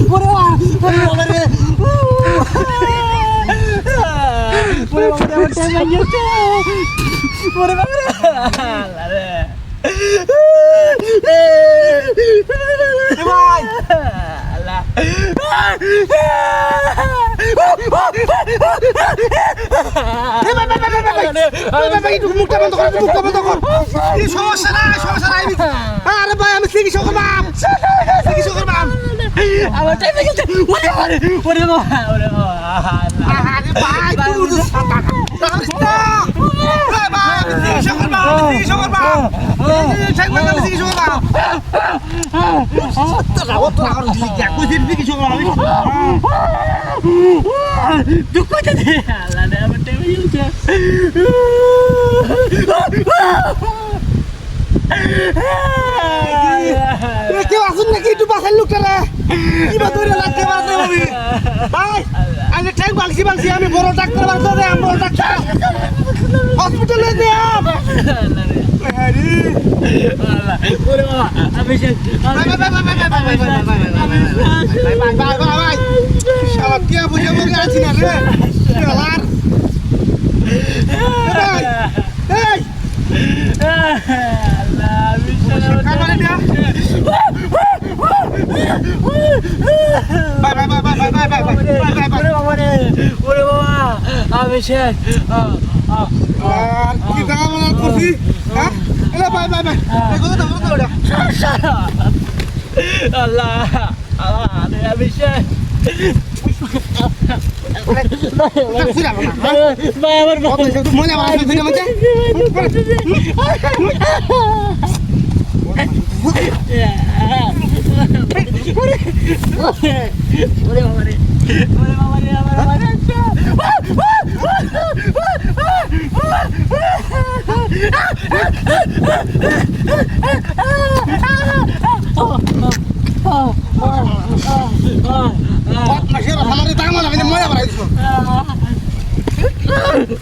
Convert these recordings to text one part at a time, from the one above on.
ওরে বাবা রে ওরে বাবা রে আমার টাইম লাগিয়েছে ওরে বাবা রে আল্লাহ রে ভাই আল্লাহ মুখটা বন্ধ কর সমস্যা নাই আরে ভাই আমি চিকিৎসা করবাম আমার টাইম লাগিয়েছে ওরে ওরে বাবা ওরে বাবা আরে ভাই তুই কেউ আসুন নাকি একটু বাসার লোকটা আমি ট্যাঙ্ক বাংছি আমি বড় ডাক্তার বড় ডাক্তার হসপিটালে আছি না রে আমি শেষ কি দাম করছি হ্যাঁ বাই বাই বাই আল্লাহ আমি শেষ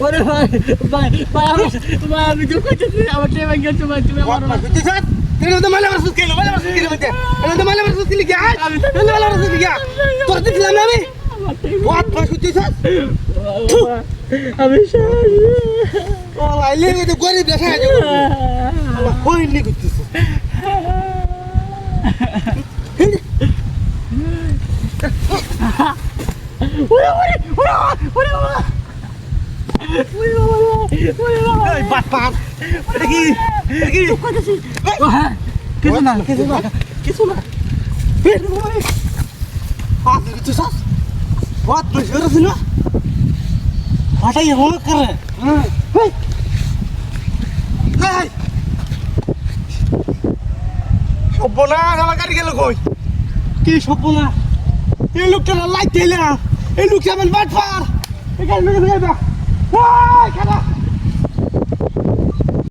ওরে ভাই ভাই ভাই আমি তো কইতেছি আমার টাইম হয়ে গেছে ভাই তুমি আমার কইতেছ তুই তো মালা মারছিস কেন মালা মারছিস কেন মতে তুই তো মালা মারছিস কি লিখা আমি তো মালা মারছিস কি তোর দিলাম আমি বাত ফাস কইতেছ আমি শাল ও আইলে তো গরিব দেখা যায় আল্লাহ কইলি কইতেছ ওরে ওরে ওরে ওরে বাট পাট এটা কি কইতেছি কিছু না বের করে পাট কিছু সাস বাট বসে না হটাই হোম করে হেই হেই সবনা আমার গাড়ি গেল কই কি সবনা এই লোকটা লাইট দিলা এই লোকটা আমার বাট পার এখানে যাইবা ওই খালা